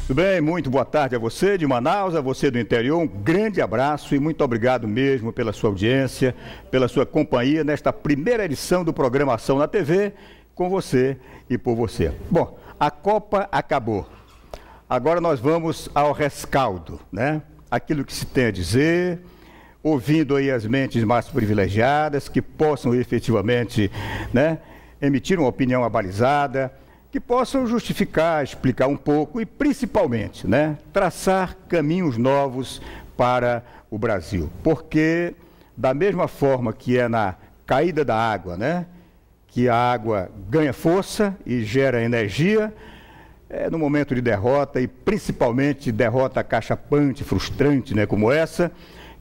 Tudo bem? Muito boa tarde a você de Manaus, a você do interior. Um grande abraço e muito obrigado mesmo pela sua audiência, pela sua companhia nesta primeira edição do Programação na TV, com você e por você. Bom, a Copa acabou. Agora nós vamos ao rescaldo, né? Aquilo que se tem a dizer, ouvindo aí as mentes mais privilegiadas, que possam efetivamente, né, emitir uma opinião abalizada, que possam justificar, explicar um pouco e, principalmente, né, traçar caminhos novos para o Brasil. Porque, da mesma forma que é na caída da água, né, que a água ganha força e gera energia, no momento de derrota, e principalmente derrota cachapante, frustrante, né, como essa,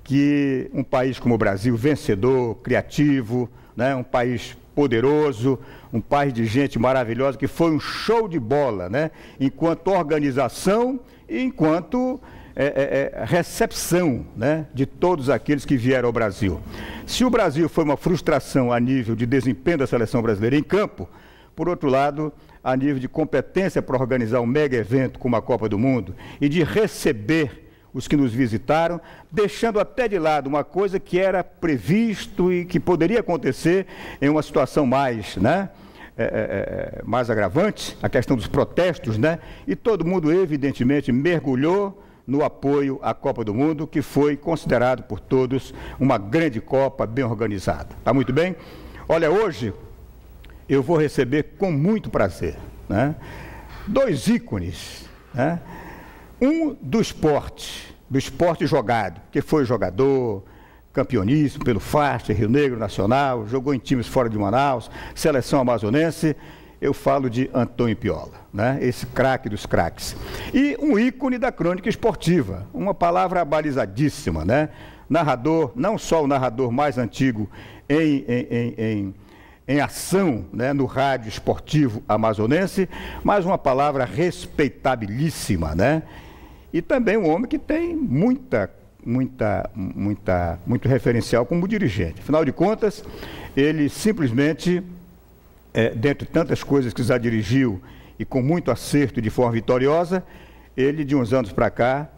que um país como o Brasil, vencedor, criativo, né, um país poderoso, um país de gente maravilhosa, que foi um show de bola, né? Enquanto organização e enquanto recepção, né, de todos aqueles que vieram ao Brasil. Se o Brasil foi uma frustração a nível de desempenho da seleção brasileira em campo, por outro lado, a nível de competência para organizar um mega evento como a Copa do Mundo e de receber os que nos visitaram, deixando até de lado uma coisa que era previsto e que poderia acontecer em uma situação mais, né, mais agravante, a questão dos protestos, né, e todo mundo evidentemente mergulhou no apoio à Copa do Mundo, que foi considerado por todos uma grande Copa bem organizada. Tá muito bem? Olha, hoje eu vou receber com muito prazer, né, dois ícones, né? Um do esporte jogado, que foi jogador, campeoníssimo pelo FAST, Rio Negro Nacional, jogou em times fora de Manaus, seleção amazonense. Eu falo de Antônio Piola, né? Esse craque dos craques. E um ícone da crônica esportiva, uma palavra balizadíssima, né? Narrador, não só o narrador mais antigo em ação, né, no rádio esportivo amazonense, mas uma palavra respeitabilíssima, né? E também um homem que tem muito referencial como dirigente. Afinal de contas, ele simplesmente, dentre tantas coisas que já dirigiu e com muito acerto e de forma vitoriosa, ele de uns anos para cá,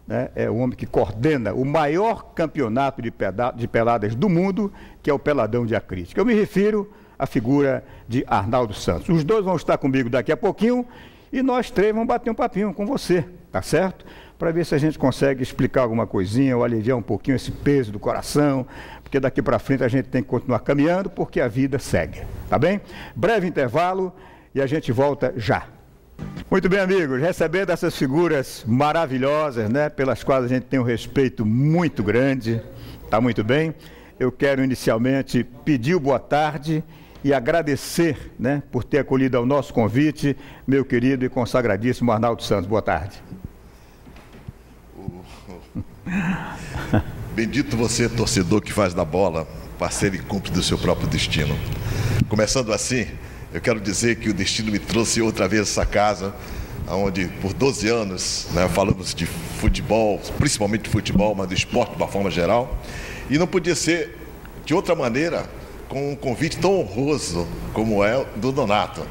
né, é o homem que coordena o maior campeonato de peladas do mundo, que é o Peladão de Acrítica. Eu me refiro à figura de Arnaldo Santos. Os dois vão estar comigo daqui a pouquinho e nós três vamos bater um papinho com você, tá certo? Para ver se a gente consegue explicar alguma coisinha ou aliviar um pouquinho esse peso do coração, porque daqui para frente a gente tem que continuar caminhando, porque a vida segue, tá bem? Breve intervalo e a gente volta já. Muito bem, amigos, recebendo essas figuras maravilhosas, né, pelas quais a gente tem um respeito muito grande, tá muito bem? Eu quero inicialmente pedir o boa tarde e agradecer, né, por ter acolhido ao nosso convite, meu querido e consagradíssimo Arnaldo Santos. Boa tarde. Bendito você, torcedor que faz da bola parceiro e cúmplice do seu próprio destino. Começando assim, eu quero dizer que o destino me trouxe outra vez a essa casa, onde por 12 anos, né, falamos de futebol, principalmente de futebol, mas do esporte de uma forma geral, e não podia ser de outra maneira com um convite tão honroso como é o do Donato.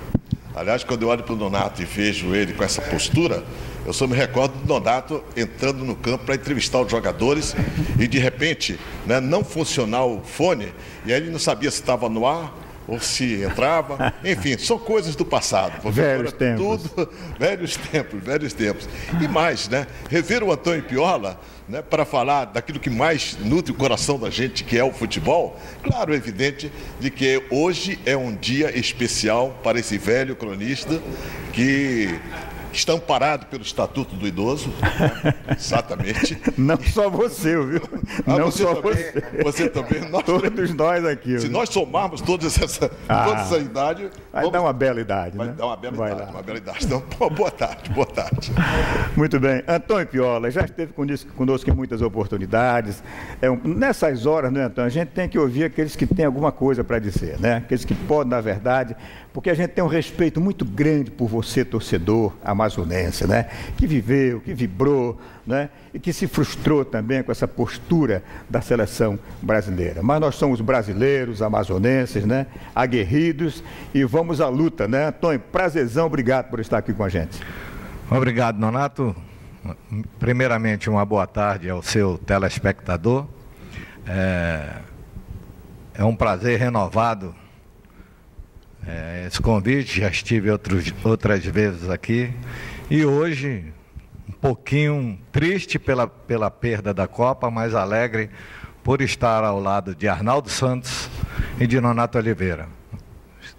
Aliás, quando eu olho para o Donato e vejo ele com essa postura, eu só me recordo do Donato entrando no campo para entrevistar os jogadores e, de repente, né, não funcionar o fone, e aí ele não sabia se estava no ar ou se entrava. Enfim, são coisas do passado. Velhos tempos. Tudo, velhos tempos. E mais, né, rever o Antônio Piola, né, para falar daquilo que mais nutre o coração da gente, que é o futebol. Claro, é evidente de que hoje é um dia especial para esse velho cronista que está amparado pelo Estatuto do Idoso, né? Exatamente. Não só você, viu? Não você só também, você. Você também. Todos nós aqui. Se nós somarmos toda essa idade... Vai dar uma bela idade, vai, né? Dar uma bela idade. Então, boa tarde. Muito bem. Antônio Piola já esteve conosco em muitas oportunidades. Nessas horas, né, Antônio, a gente tem que ouvir aqueles que têm alguma coisa para dizer, né? Aqueles que podem, na verdade, porque a gente tem um respeito muito grande por você, torcedor amazonense, né? Que viveu, que vibrou, né? E que se frustrou também com essa postura da seleção brasileira. Mas nós somos brasileiros, amazonenses, né? Aguerridos, e vamos à luta, né? Antônio, prazerzão, obrigado por estar aqui com a gente. Obrigado, Nonato. Primeiramente, uma boa tarde ao seu telespectador. É um prazer renovado esse convite, já estive outras vezes aqui. E hoje, um pouquinho triste pela perda da Copa, mas alegre por estar ao lado de Arnaldo Santos e de Nonato Oliveira.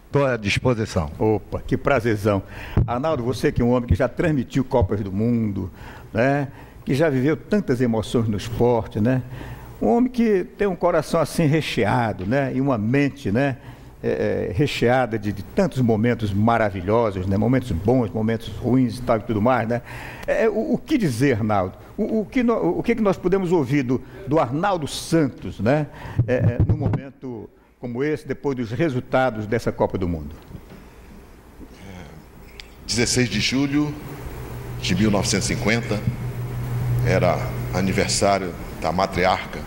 Estou à disposição. Opa, que prazerzão. Arnaldo, você que é um homem que já transmitiu Copas do Mundo, né? Que já viveu tantas emoções no esporte, né? Um homem que tem um coração assim recheado, né? E uma mente, né? Recheada de tantos momentos maravilhosos, né? Momentos bons, momentos ruins e tal e tudo mais, né? O que dizer, Arnaldo? O que nós podemos ouvir do Arnaldo Santos, né? Num momento como esse, depois dos resultados dessa Copa do Mundo? 16 de julho de 1950, era aniversário da matriarca,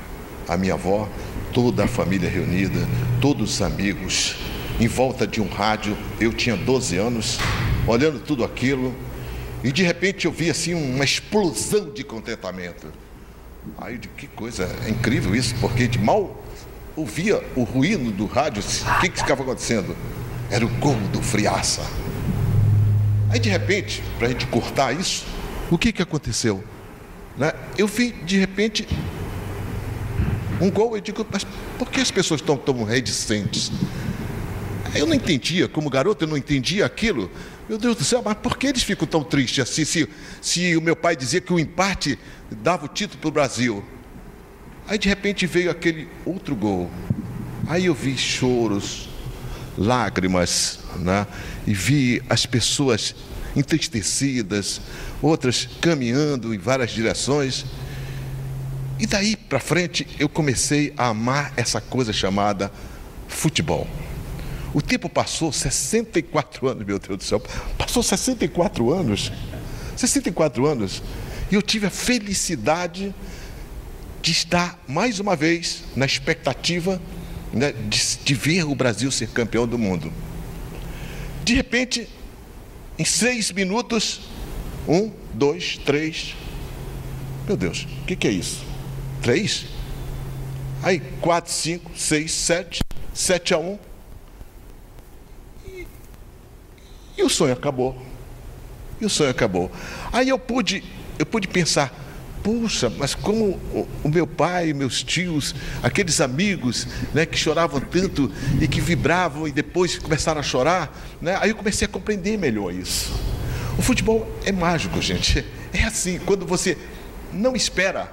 a minha avó, toda a família reunida, todos os amigos, em volta de um rádio. Eu tinha 12 anos, olhando tudo aquilo, e de repente eu vi assim uma explosão de contentamento. Aí, que coisa, é incrível isso, porque de mal ouvia o ruído do rádio. O que estava acontecendo? Era o gol do Friaça. Aí de repente, para a gente cortar isso, o que aconteceu? Né? Eu vi de repente um gol. Eu digo, mas por que as pessoas estão tão reticentes? Eu não entendia, como garoto eu não entendia aquilo. Meu Deus do céu, mas por que eles ficam tão tristes assim, se o meu pai dizia que o empate dava o título para o Brasil? Aí de repente veio aquele outro gol. Aí eu vi choros, lágrimas, né? E vi as pessoas entristecidas, outras caminhando em várias direções. E daí para frente eu comecei a amar essa coisa chamada futebol. O tempo passou, 64 anos, meu Deus do céu, passou 64 anos, 64 anos, e eu tive a felicidade de estar mais uma vez na expectativa, né, de ver o Brasil ser campeão do mundo. De repente, em 6 minutos, 1, 2, 3, meu Deus, o que é isso? 3? Aí 4, 5, 6, 7, 7-1, e o sonho acabou. E o sonho acabou. Aí eu pude pensar, puxa, mas como o meu pai, meus tios, aqueles amigos, né, que choravam tanto e que vibravam e depois começaram a chorar, né? Aí eu comecei a compreender melhor isso. O futebol é mágico, gente. É assim, quando você não espera,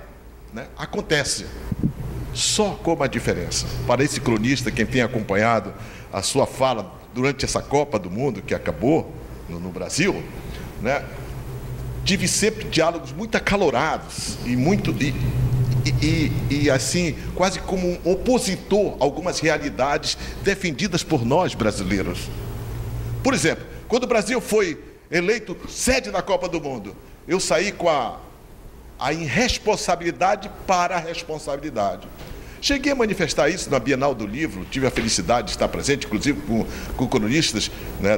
né, acontece. Só com uma diferença. Para esse cronista, quem tem acompanhado a sua fala durante essa Copa do Mundo que acabou no Brasil, né? Tive sempre diálogos muito acalorados e assim, quase como um opositor a algumas realidades defendidas por nós brasileiros. Por exemplo, quando o Brasil foi eleito sede da Copa do Mundo, eu saí com a irresponsabilidade para a responsabilidade. Cheguei a manifestar isso na Bienal do Livro, tive a felicidade de estar presente, inclusive com cronistas, né,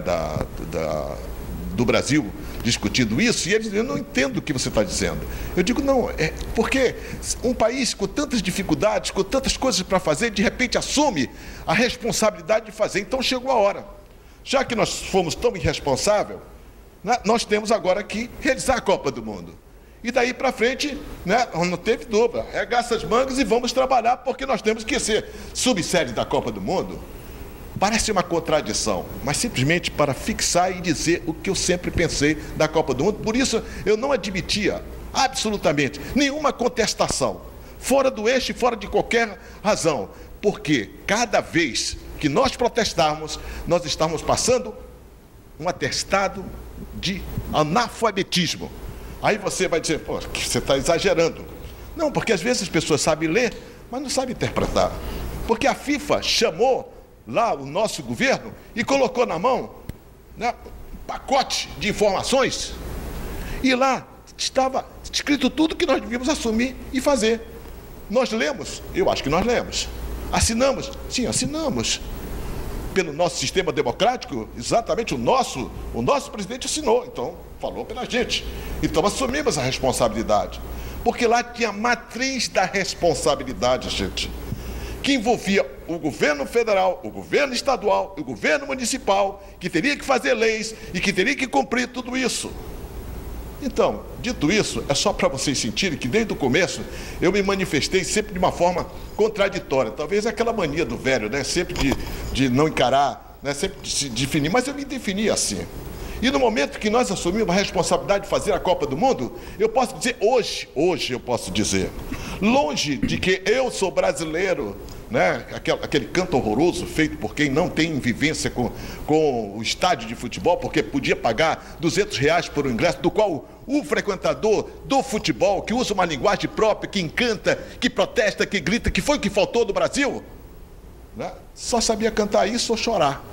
do Brasil, discutindo isso, e eles dizem, eu não entendo o que você está dizendo. Eu digo, não, porque um país com tantas dificuldades, com tantas coisas para fazer, de repente assume a responsabilidade de fazer. Então chegou a hora. Já que nós fomos tão irresponsáveis, né, nós temos agora que realizar a Copa do Mundo. E daí para frente, né, não teve dúvida, regaça as mangas e vamos trabalhar, porque nós temos que ser subsede da Copa do Mundo. Parece uma contradição, mas simplesmente para fixar e dizer o que eu sempre pensei da Copa do Mundo. Por isso, eu não admitia absolutamente nenhuma contestação, fora do eixo e fora de qualquer razão, porque cada vez que nós protestarmos, nós estamos passando um atestado de analfabetismo. Aí você vai dizer, pô, você está exagerando. Não, porque às vezes as pessoas sabem ler, mas não sabem interpretar. Porque a FIFA chamou lá o nosso governo e colocou na mão, né, um pacote de informações, e lá estava escrito tudo que nós devíamos assumir e fazer. Nós lemos? Eu acho que nós lemos. Assinamos? Sim, assinamos. Pelo nosso sistema democrático, exatamente o nosso presidente assinou. Então, falou pela gente. Então assumimos a responsabilidade. Porque lá tinha a matriz da responsabilidade, gente, que envolvia o governo federal, o governo estadual, o governo municipal, que teria que fazer leis e que teria que cumprir tudo isso. Então, dito isso, é só para vocês sentirem que desde o começo eu me manifestei sempre de uma forma contraditória. Talvez aquela mania do velho, né? Sempre de não encarar, né? Sempre de se definir, mas eu me defini assim. E no momento que nós assumimos a responsabilidade de fazer a Copa do Mundo, eu posso dizer, hoje eu posso dizer, longe de que eu sou brasileiro, né? Aquele canto horroroso feito por quem não tem vivência com o estádio de futebol, porque podia pagar R$200 por um ingresso, do qual o frequentador do futebol, que usa uma linguagem própria, que encanta, que protesta, que grita, que foi o que faltou do Brasil, né? Só sabia cantar isso ou chorar.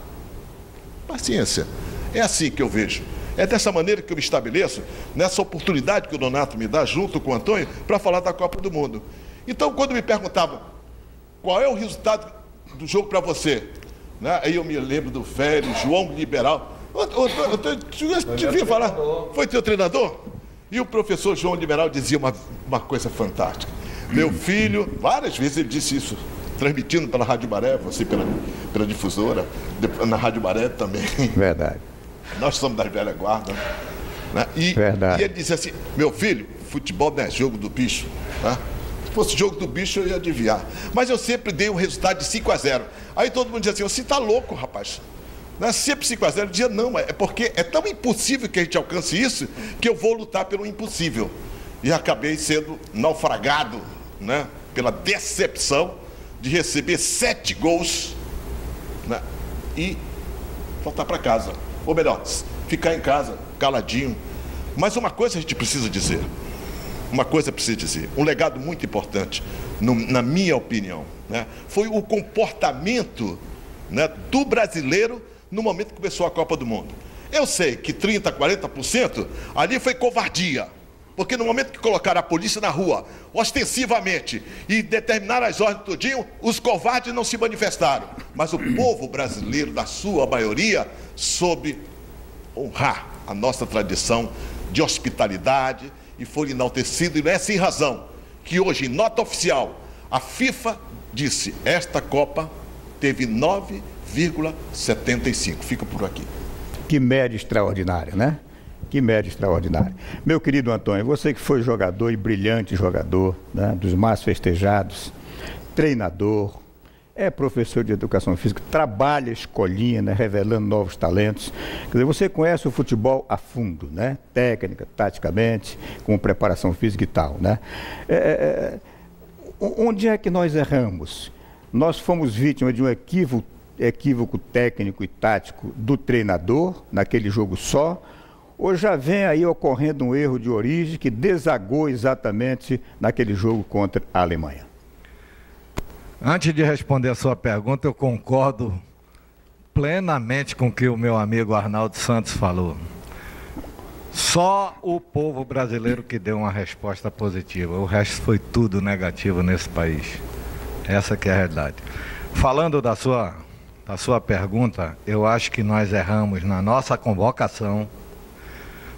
Paciência. É assim que eu vejo. É dessa maneira que eu me estabeleço, nessa oportunidade que o Donato me dá, junto com o Antônio, para falar da Copa do Mundo. Então, quando me perguntavam qual é o resultado do jogo para você, né? Aí eu me lembro do velho João Liberal. Eu devia falar, foi teu treinador? E o professor João Liberal dizia uma coisa fantástica. Meu filho, várias vezes ele disse isso, transmitindo pela Rádio Maré, você pela difusora, na Rádio Maré também. Verdade. Nós somos da velha guarda, né? E ele dizia assim, meu filho, futebol não é jogo do bicho, né? Se fosse jogo do bicho, eu ia adivinhar. Mas eu sempre dei um resultado de 5-0. Aí todo mundo dizia assim, você está louco, rapaz. Não é sempre 5-0. Eu dizia, não, é porque é tão impossível que a gente alcance isso, que eu vou lutar pelo impossível. E acabei sendo naufragado, né, pela decepção de receber 7 gols, né, e voltar para casa. Ou melhor, ficar em casa, caladinho. Mas uma coisa a gente precisa dizer. Um legado muito importante, na minha opinião, né, foi o comportamento, né, do brasileiro no momento que começou a Copa do Mundo. Eu sei que 30%, 40% ali foi covardia, porque no momento que colocaram a polícia na rua, ostensivamente, e determinaram as ordens tudinho, os covardes não se manifestaram. Mas o povo brasileiro, na sua maioria, soube honrar a nossa tradição de hospitalidade, e foi enaltecido, e não é sem razão que hoje, em nota oficial, a FIFA disse, esta Copa teve 9,75. Fica por aqui. Que média extraordinária, né? Que média extraordinária. Meu querido Antônio, você que foi jogador e brilhante jogador, né, dos mais festejados, treinador, é professor de educação física, trabalha escolinha, né, revelando novos talentos. Quer dizer, você conhece o futebol a fundo, né? Técnica, taticamente, com preparação física e tal, né? Onde é que nós erramos? Nós fomos vítimas de um equívoco técnico e tático do treinador, naquele jogo só, ou já vem aí ocorrendo um erro de origem que desagou exatamente naquele jogo contra a Alemanha? Antes de responder a sua pergunta, eu concordo plenamente com o que o meu amigo Arnaldo Santos falou. Só o povo brasileiro que deu uma resposta positiva, o resto foi tudo negativo nesse país. Essa que é a realidade. Falando da sua pergunta, eu acho que nós erramos na nossa convocação,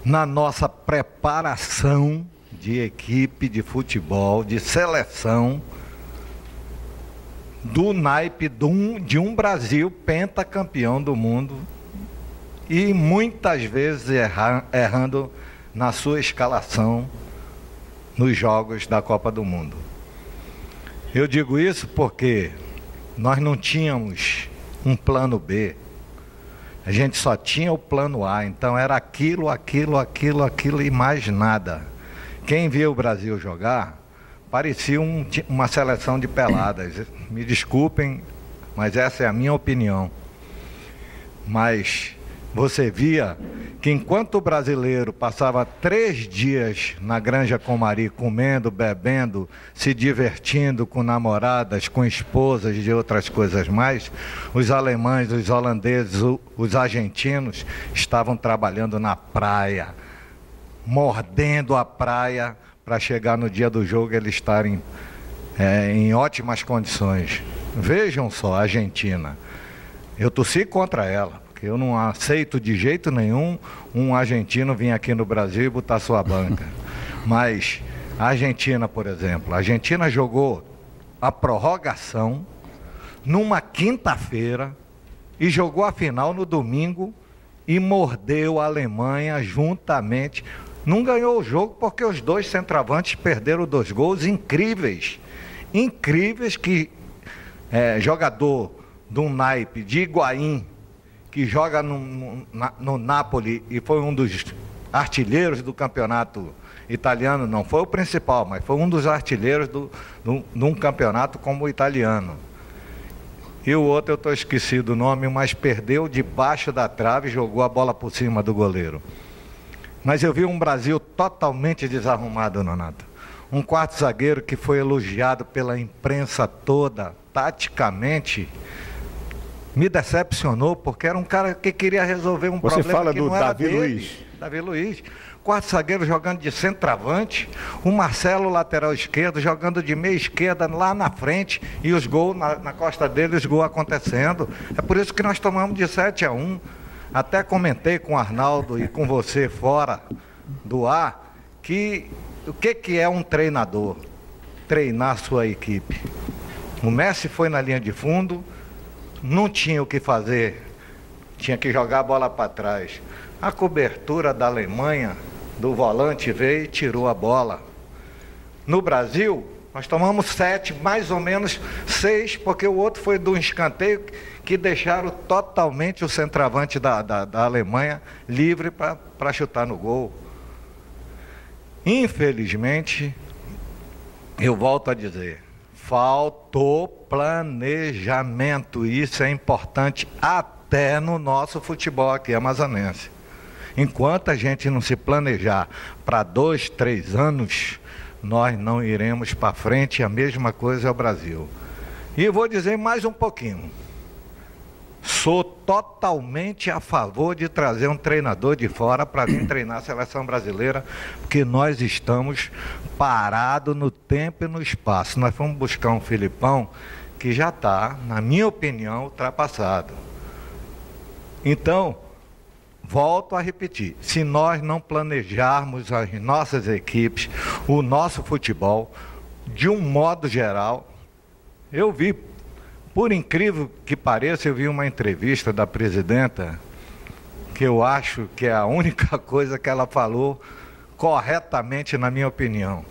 na nossa preparação de equipe de futebol, de seleção, do naipe de um Brasil pentacampeão do mundo e muitas vezes errando na sua escalação nos jogos da Copa do Mundo. Eu digo isso porque nós não tínhamos um plano B, a gente só tinha o plano A, então era aquilo e mais nada. Quem via o Brasil jogar parecia uma seleção de peladas. Me desculpem, mas essa é a minha opinião. Mas você via que enquanto o brasileiro passava 3 dias na Granja Comari comendo, bebendo, se divertindo com namoradas, com esposas e outras coisas mais, os alemães, os holandeses, os argentinos estavam trabalhando na praia, mordendo a praia, para chegar no dia do jogo eles estarem em ótimas condições. Vejam só a Argentina. Eu torci contra ela, que eu não aceito de jeito nenhum um argentino vir aqui no Brasil e botar sua banca. Mas a Argentina, por exemplo, a Argentina jogou a prorrogação numa quinta-feira e jogou a final no domingo e mordeu a Alemanha juntamente. Não ganhou o jogo porque os dois centroavantes perderam 2 gols incríveis. Incríveis que jogador de um naipe de Higuaín, que joga no Napoli e foi um dos artilheiros do campeonato italiano, não foi o principal, mas foi um dos artilheiros de um campeonato como o italiano. E o outro eu estou esquecido o nome, mas perdeu debaixo da trave e jogou a bola por cima do goleiro. Mas eu vi um Brasil totalmente desarrumado, Nonato. Um quarto zagueiro que foi elogiado pela imprensa toda, taticamente, me decepcionou, porque era um cara que queria resolver um problema que não era dele. Você fala do Davi Luiz? Davi Luiz. Quarto zagueiro jogando de centroavante, o Marcelo, lateral esquerdo, jogando de meia esquerda lá na frente, e os gols na costa dele, os gols acontecendo. É por isso que nós tomamos de 7-1. Até comentei com o Arnaldo e com você fora do ar, que o que é um treinador? Treinar sua equipe. O Messi foi na linha de fundo, não tinha o que fazer, tinha que jogar a bola para trás. A cobertura da Alemanha, do volante, veio e tirou a bola. No Brasil, nós tomamos 7, mais ou menos 6, porque o outro foi de um escanteio que deixaram totalmente o centroavante da Alemanha livre para chutar no gol. Infelizmente, eu volto a dizer, faltou planejamento. Isso é importante até no nosso futebol aqui amazonense. Enquanto a gente não se planejar para 2, 3 anos, nós não iremos para frente. A mesma coisa é o Brasil. E eu vou dizer mais um pouquinho. Sou totalmente a favor de trazer um treinador de fora para vir treinar a seleção brasileira, porque nós estamos parados no tempo e no espaço. Nós fomos buscar um Filipão que já está, na minha opinião, ultrapassado. Então, volto a repetir, se nós não planejarmos as nossas equipes, o nosso futebol, de um modo geral, eu vi, por incrível que pareça, eu vi uma entrevista da presidenta, que eu acho que é a única coisa que ela falou corretamente, na minha opinião.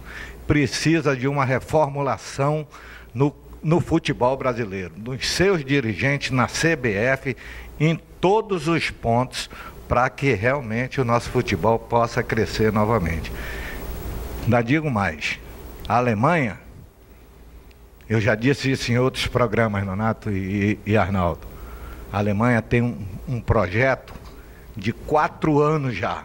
Precisa de uma reformulação no futebol brasileiro, dos seus dirigentes na CBF, em todos os pontos, para que realmente o nosso futebol possa crescer novamente. Ainda digo mais, a Alemanha, eu já disse isso em outros programas, Nonato e Arnaldo, a Alemanha tem um projeto de 4 anos já.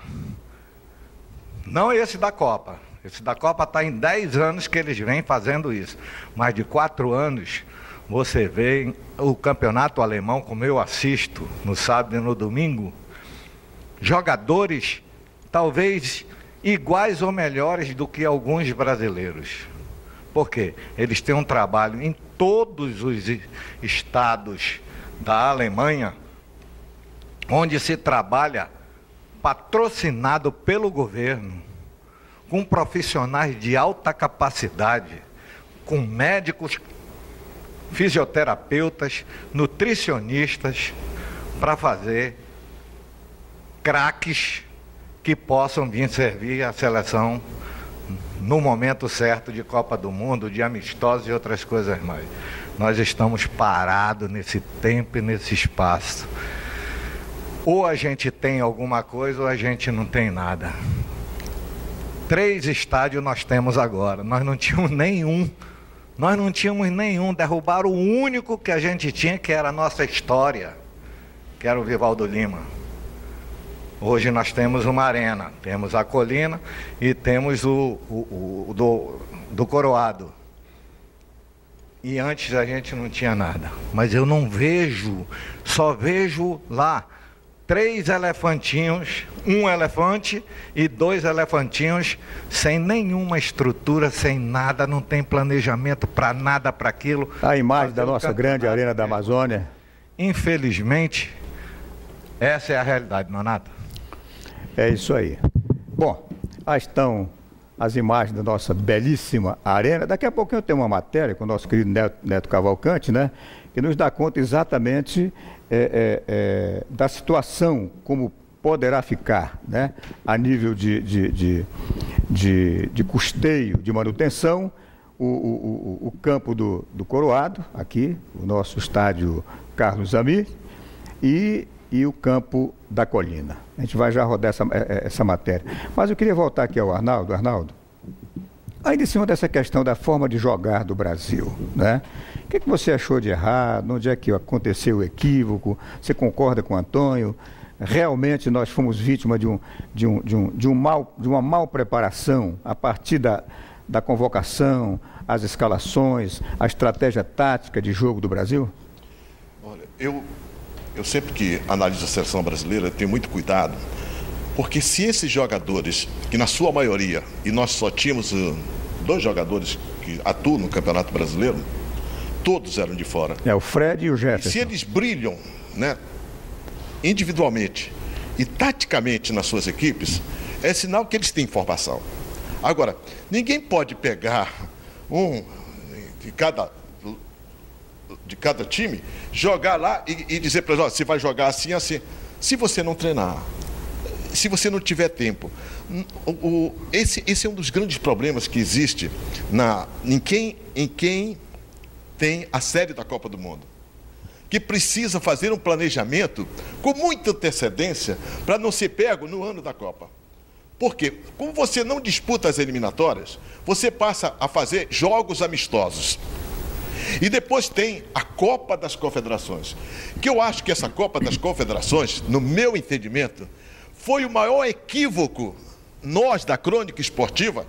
Não esse da Copa. Esse da Copa está em 10 anos que eles vêm fazendo isso. Mas de 4 anos, você vê o campeonato alemão, como eu assisto no sábado e no domingo, jogadores talvez iguais ou melhores do que alguns brasileiros. Por quê? Eles têm um trabalho em todos os estados da Alemanha, onde se trabalha patrocinado pelo governo, com profissionais de alta capacidade, com médicos, fisioterapeutas, nutricionistas, para fazer craques que possam vir servir a seleção no momento certo de Copa do Mundo, de amistosos e outras coisas mais. Nós estamos parados nesse tempo e nesse espaço. Ou a gente tem alguma coisa ou a gente não tem nada. 3 estádios nós temos agora, nós não tínhamos nenhum. Derrubaram o único que a gente tinha, que era a nossa história, que era o Vivaldo Lima. Hoje nós temos uma arena, temos a Colina e temos do Coroado. E antes a gente não tinha nada. Mas eu não vejo, só vejo lá 3 elefantinhos, um elefante e 2 elefantinhos, sem nenhuma estrutura, sem nada, não tem planejamento para nada, para aquilo. A imagem da nossa grande arena da Amazônia. Infelizmente, Essa é a realidade, Nonato. É isso aí. Bom, aí estão as imagens da nossa belíssima arena. Daqui a pouquinho eu tenho uma matéria com o nosso querido Neto Cavalcante, né? Que nos dá conta exatamente da situação, como poderá ficar, né? A nível de custeio, de manutenção, o campo do Coroado, aqui, o nosso estádio Carlos Amir, e o campo da Colina. A gente vai já rodar essa matéria. Mas eu queria voltar aqui ao Arnaldo. Arnaldo, ainda em cima dessa questão da forma de jogar do Brasil, né? O que você achou de errado? Onde é que aconteceu o equívoco? Você concorda com o Antônio? Realmente nós fomos vítima de uma mal preparação a partir da convocação, as escalações, a estratégia tática de jogo do Brasil? Olha, eu sempre que analiso a seleção brasileira, tenho muito cuidado, porque se esses jogadores, que na sua maioria, e nós só tínhamos 2 jogadores que atuam no Campeonato Brasileiro, todos eram de fora. O Fred e o Jefferson. Se eles brilham, né, individualmente e taticamente nas suas equipes, é sinal que eles têm formação. Agora, ninguém pode pegar um de cada time, jogar lá e dizer para eles, você vai jogar assim, assim. Se você não treinar, se você não tiver tempo, esse é um dos grandes problemas que existe em quem tem a sede da Copa do Mundo, que precisa fazer um planejamento com muita antecedência para não ser pego no ano da Copa. Por quê? Como você não disputa as eliminatórias, você passa a fazer jogos amistosos. E depois tem a Copa das Confederações, que eu acho que essa Copa das Confederações, no meu entendimento, foi o maior equívoco, nós da crônica esportiva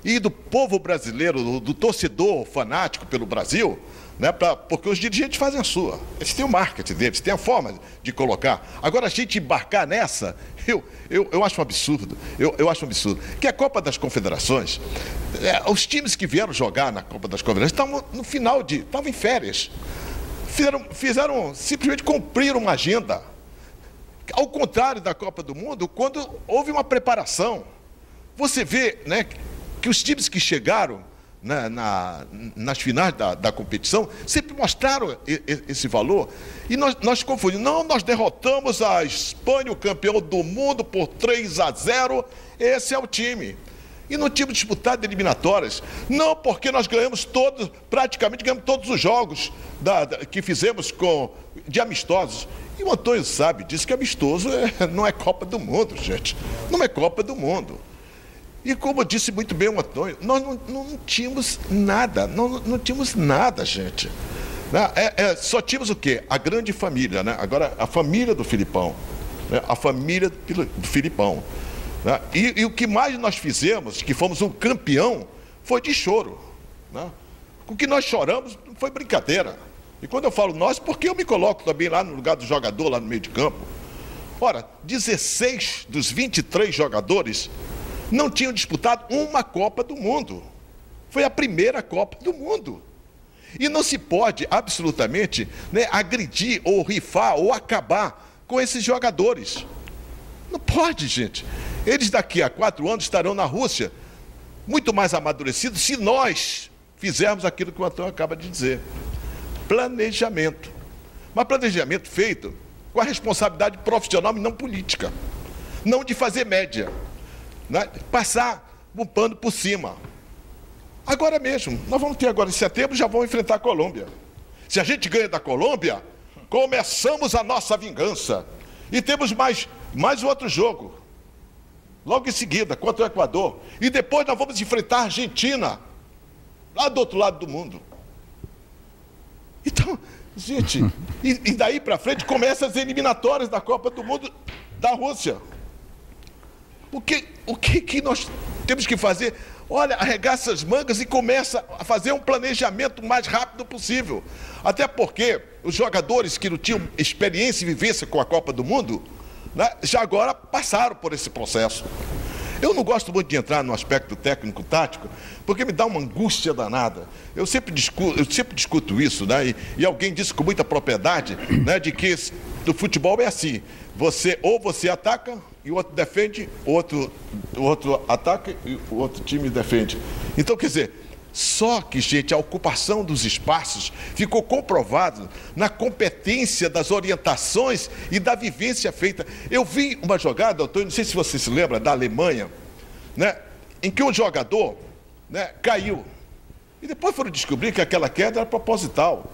e do povo brasileiro, do torcedor fanático pelo Brasil, né, porque os dirigentes fazem a sua. Eles têm o marketing deles, têm a forma de colocar. Agora, a gente embarcar nessa, eu acho um absurdo. Eu acho um absurdo. Que a Copa das Confederações, os times que vieram jogar na Copa das Confederações estavam no final estavam em férias. Fizeram simplesmente cumprir uma agenda. Ao contrário da Copa do Mundo, quando houve uma preparação. Você vê, né, que os times que chegaram nas finais da competição sempre mostraram esse valor. E nós confundimos. Não, nós derrotamos a Espanha, o campeão do mundo, por 3-0. Esse é o time. E não tínhamos disputado eliminatórias. Não, porque nós ganhamos praticamente ganhamos todos os jogos que fizemos de amistosos. E o Antônio sabe, disse que amistoso não é Copa do Mundo, gente. Não é Copa do Mundo. E como disse muito bem o Antônio, nós não tínhamos nada, não tínhamos nada, gente. Só tínhamos o quê? A grande família, né? Agora, a família do Filipão, né? A família do Filipão. Né? E o que mais nós fizemos, que fomos um campeão, foi de choro. Né? O que nós choramos foi brincadeira. E quando eu falo nós, porque eu me coloco também lá no lugar do jogador, lá no meio de campo. Ora, 16 dos 23 jogadores não tinham disputado uma Copa do Mundo. Foi a primeira Copa do Mundo. E não se pode absolutamente, né, agredir ou rifar ou acabar com esses jogadores. Não pode, gente. Eles daqui a 4 anos estarão na Rússia muito mais amadurecidos se nós fizermos aquilo que o Antônio acaba de dizer. Planejamento. Mas planejamento feito com a responsabilidade profissional e não política. Não de fazer média. Né? Passar um pano por cima. Agora mesmo, nós vamos ter agora em setembro, já vamos enfrentar a Colômbia. Se a gente ganha da Colômbia, começamos a nossa vingança. E temos mais outro jogo. Logo em seguida, contra o Equador. E depois nós vamos enfrentar a Argentina, lá do outro lado do mundo. Então, gente, e daí para frente começam as eliminatórias da Copa do Mundo da Rússia. O que nós temos que fazer? Olha, arregaça as mangas e começa a fazer um planejamento o mais rápido possível. Até porque os jogadores que não tinham experiência e vivência com a Copa do Mundo, né, já agora passaram por esse processo. Eu não gosto muito de entrar no aspecto técnico-tático, porque me dá uma angústia danada. Eu sempre discuto isso, né? E alguém disse com muita propriedade, né, de que o futebol é assim. ou você ataca e o outro defende, o outro ataca e o outro time defende. Então, quer dizer, só que, gente, a ocupação dos espaços ficou comprovado na competência das orientações e da vivência feita. Eu vi uma jogada, Antônio, não sei se você se lembra, da Alemanha, né, em que um jogador, né, caiu. E depois foram descobrir que aquela queda era proposital.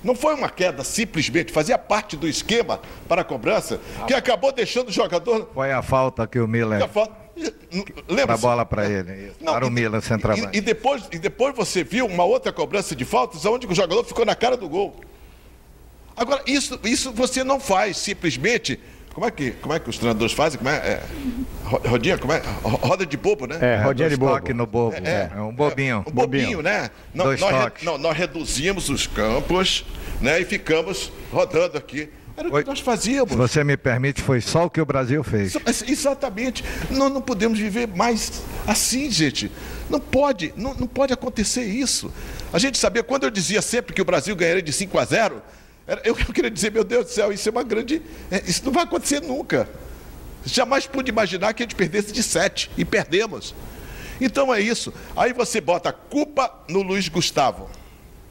Não foi uma queda simplesmente, fazia parte do esquema para a cobrança, que acabou deixando o jogador... Foi a falta que o Miller... Lembra? A bola para ele, não, para o Miller, centroavante. E depois você viu uma outra cobrança de faltas, onde o jogador ficou na cara do gol. Agora, isso você não faz simplesmente... Como é que os treinadores fazem? Rodinha, roda de bobo, né? Rodinha de bobo. No bobo. É um bobinho. Um bobinho, né? Nós reduzimos os campos, né, e ficamos rodando aqui. Era o que nós fazíamos. Se você me permite, foi só o que o Brasil fez. Exatamente. Nós não podemos viver mais assim, gente. Não pode acontecer isso. A gente sabia, quando eu dizia sempre que o Brasil ganharia de 5-0, eu queria dizer, meu Deus do céu, isso é uma grande... isso não vai acontecer nunca. Jamais pude imaginar que a gente perdesse de 7, e perdemos. Então é isso. Aí você bota a culpa no Luiz Gustavo,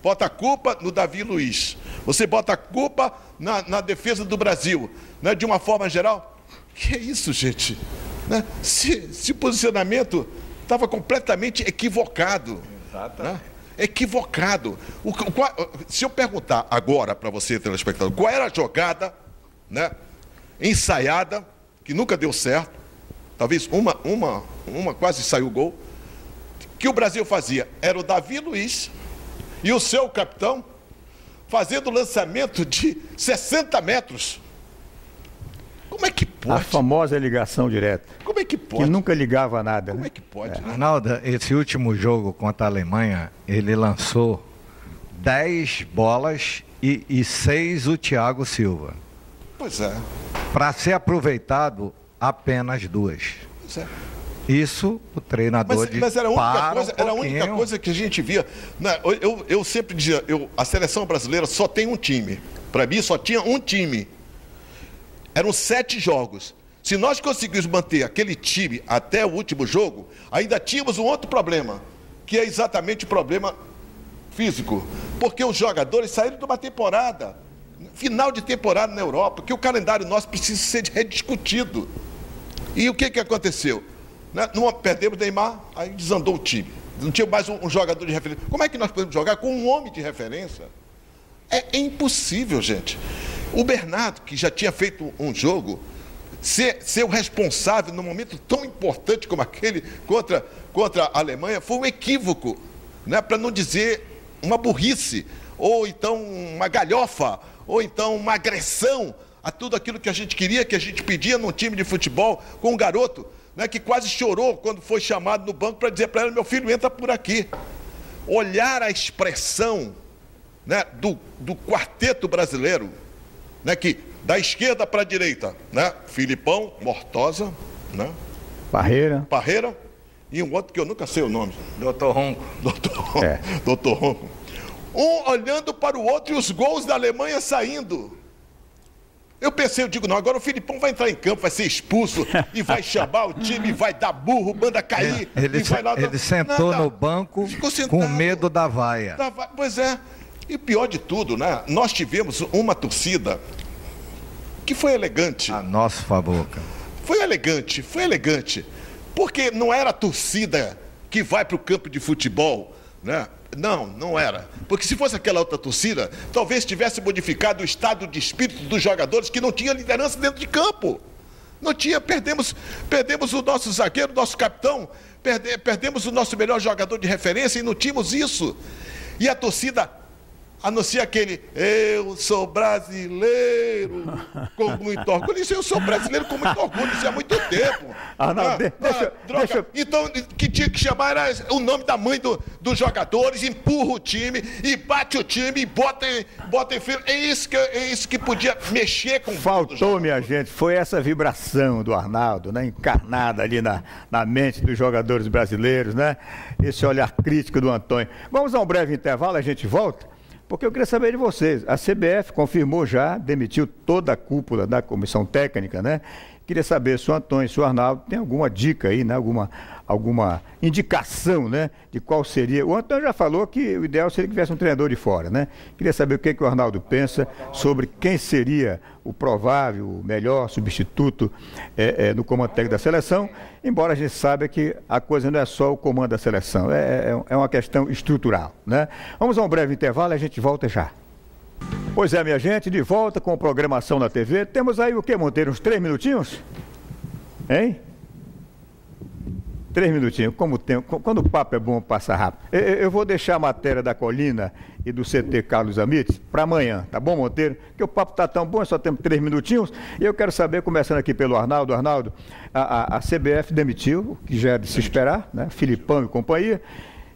bota a culpa no Davi Luiz, você bota a culpa na defesa do Brasil, né, de uma forma geral. Que é isso, gente? Né? Se o posicionamento estava completamente equivocado. Exatamente. Né? Equivocado. Se eu perguntar agora para você, telespectador, qual era a jogada, né, ensaiada, que nunca deu certo, talvez uma quase saiu gol, que o Brasil fazia, era o Davi Luiz e o seu capitão fazendo lançamento de 60 metros. Como é que pode? A famosa ligação direta. Como é que pode? Que nunca ligava nada. Como né? é que pode? Né? Arnaldo, esse último jogo contra a Alemanha, ele lançou 10 bolas e 6 o Thiago Silva. Pois é. Para ser aproveitado, apenas 2. Pois é. Isso o treinador mas era a única coisa que a gente via. Eu sempre dizia, a seleção brasileira só tem um time. Para mim, só tinha um time. Eram 7 jogos. Se nós conseguíssemos manter aquele time até o último jogo, ainda tínhamos um outro problema, que é exatamente o problema físico. Porque os jogadores saíram de uma temporada, final de temporada na Europa, que o calendário nosso precisa ser rediscutido. E o que aconteceu? Perdemos Neymar, aí desandou o time. Não tinha mais um jogador de referência. Como é que nós podemos jogar com um homem de referência? É impossível, gente. O Bernardo, que já tinha feito um jogo, ser o responsável num momento tão importante como aquele contra a Alemanha, foi um equívoco, né? Para não dizer uma burrice, ou então uma galhofa, ou então uma agressão a tudo aquilo que a gente queria, que a gente pedia num time de futebol, com um garoto, né, que quase chorou quando foi chamado no banco para dizer para ele: meu filho, entra por aqui. Olhar a expressão, né, do quarteto brasileiro, né, que da esquerda para a direita, né, Filipão, Mortosa, né, Parreira e um outro que eu nunca sei o nome. Doutor Ronco. Doutor Ronco. Um olhando para o outro e os gols da Alemanha saindo. Eu digo, não, agora o Filipão vai entrar em campo, vai ser expulso e vai chamar o time, vai dar burro, manda cair. Ele sentou no banco com medo da vaia. Pois é. E o pior de tudo, né? Nós tivemos uma torcida que foi elegante. A nosso favor, cara. Foi elegante. Porque não era a torcida que vai para o campo de futebol, né? Não era. Porque se fosse aquela outra torcida, talvez tivesse modificado o estado de espírito dos jogadores, que não tinha liderança dentro de campo. Não tinha, perdemos o nosso zagueiro, nosso capitão, perdemos o nosso melhor jogador de referência e não tínhamos isso. E a torcida anuncia aquele: eu sou brasileiro com muito orgulho. Isso, eu sou brasileiro com muito orgulho, isso é há muito tempo. Deixa. Então, que tinha que chamar era o nome da mãe dos jogadores, empurra o time, e bate o time, e bota em fila. É isso que podia mexer com o Faltou, minha gente, foi essa vibração do Arnaldo, né, encarnada ali na mente dos jogadores brasileiros, né? Esse olhar crítico do Antônio. Vamos a um breve intervalo, a gente volta. Porque eu queria saber de vocês. A CBF confirmou já, demitiu toda a cúpula da comissão técnica, né? Queria saber se o Antônio e se o Arnaldo tem alguma dica aí, né? Alguma indicação, né? De qual seria. O Antônio já falou que o ideal seria que tivesse um treinador de fora, né? Queria saber o que o Arnaldo pensa sobre quem seria o provável, o melhor substituto no comando técnico da seleção, embora a gente saiba que a coisa não é só o comando da seleção, é uma questão estrutural, né? Vamos a um breve intervalo e a gente volta já. Pois é, minha gente, de volta com programação na TV. Temos aí o que, Monteiro? Uns 3 minutinhos? Hein? 3 minutinhos. Quando o papo é bom, passa rápido. Eu vou deixar a matéria da Colina e do CT Carlos Amites para amanhã, tá bom, Monteiro? Porque o papo está tão bom, só temos 3 minutinhos. E eu quero saber, começando aqui pelo Arnaldo. Arnaldo, a CBF demitiu, o que já é de se esperar, né? Filipão e companhia.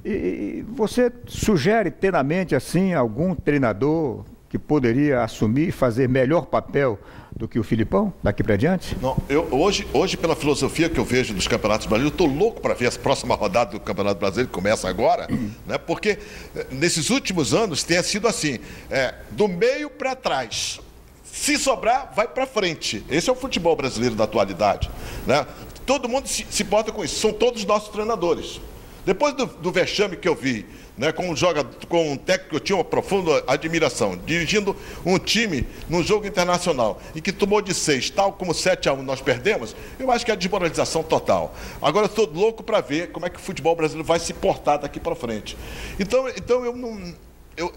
E você sugere ter na mente, assim, algum treinador que poderia assumir e fazer melhor papel do que o Filipão, daqui para diante? Não, hoje, pela filosofia que eu vejo dos campeonatos brasileiros, eu estou louco para ver a próxima rodada do Campeonato Brasileiro, que começa agora, né? Porque nesses últimos anos tem sido assim, do meio para trás. Se sobrar, vai para frente. Esse é o futebol brasileiro da atualidade, né? Todo mundo se bota com isso, são todos nossos treinadores. Depois do vexame que eu vi, né, com um técnico que eu tinha uma profunda admiração, dirigindo um time num jogo internacional, e que tomou de 6, tal como 7-1 nós perdemos, eu acho que é a desmoralização total. Agora eu estou louco para ver como é que o futebol brasileiro vai se portar daqui para frente. Então eu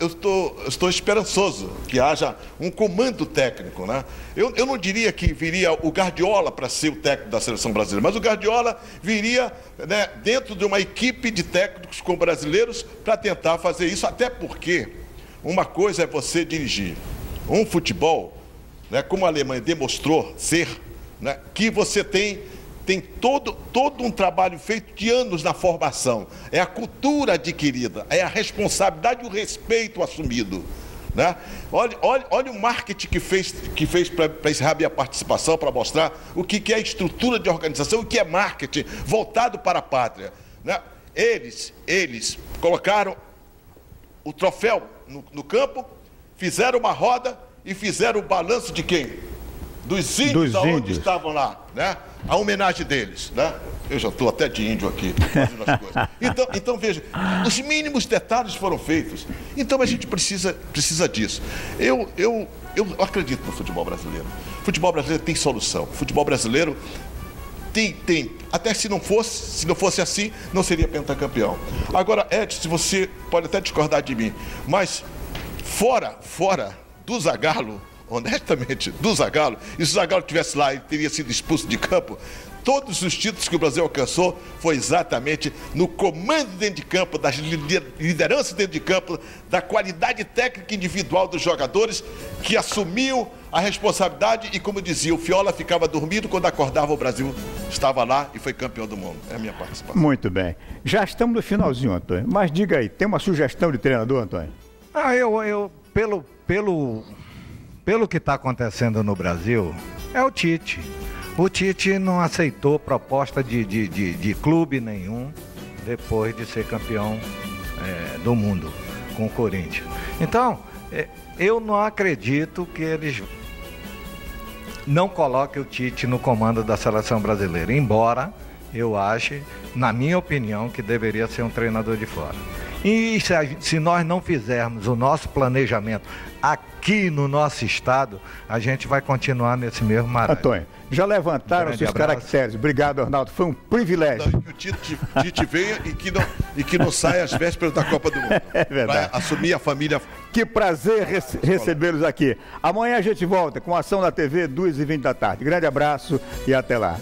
estou esperançoso que haja um comando técnico, né? Eu não diria que viria o Guardiola para ser o técnico da seleção brasileira, mas o Guardiola viria, né, dentro de uma equipe de técnicos com brasileiros para tentar fazer isso, até porque uma coisa é você dirigir um futebol, né, como a Alemanha demonstrou ser, né, que você tem todo um trabalho feito de anos na formação. É a cultura adquirida, é a responsabilidade e o respeito assumido, né? Olha o marketing que fez para encerrar minha participação, para mostrar o que é estrutura de organização, o que é marketing voltado para a pátria, né? Eles colocaram o troféu no campo, fizeram uma roda e fizeram o balanço de quem? Dos índios aonde estavam lá, né? A homenagem deles, né? Eu já estou até de índio aqui, fazendo as coisas. Então veja, os mínimos detalhes foram feitos. Então a gente precisa disso. Eu acredito no futebol brasileiro. O futebol brasileiro tem solução. O futebol brasileiro tem. Até se não fosse assim, não seria pentacampeão. Agora, Edson, você pode até discordar de mim, mas fora do Zagallo, honestamente, do Zagallo, e se o Zagallo estivesse lá e teria sido expulso de campo, todos os títulos que o Brasil alcançou foi exatamente no comando dentro de campo, das lideranças dentro de campo, da qualidade técnica individual dos jogadores que assumiu a responsabilidade e, como dizia, o Fiola ficava dormindo, quando acordava o Brasil estava lá e foi campeão do mundo. É a minha participação. Muito bem. Já estamos no finalzinho, Antônio, mas diga aí, tem uma sugestão de treinador, Antônio? Pelo que está acontecendo no Brasil, é o Tite. O Tite não aceitou proposta de clube nenhum depois de ser campeão do mundo com o Corinthians. Então, eu não acredito que eles não coloquem o Tite no comando da seleção brasileira, embora eu ache, na minha opinião, que deveria ser um treinador de fora. E se nós não fizermos o nosso planejamento aqui no nosso estado, a gente vai continuar nesse mesmo marasmo. Antônio, já levantaram seus caracteres. Obrigado, Arnaldo. Foi um privilégio. Não, que o Tite venha e que não saia às vésperas da Copa do Mundo. É verdade. Para assumir a família. Que prazer recebê-los aqui. Amanhã a gente volta com Ação na TV, 2h20 da tarde. Grande abraço e até lá.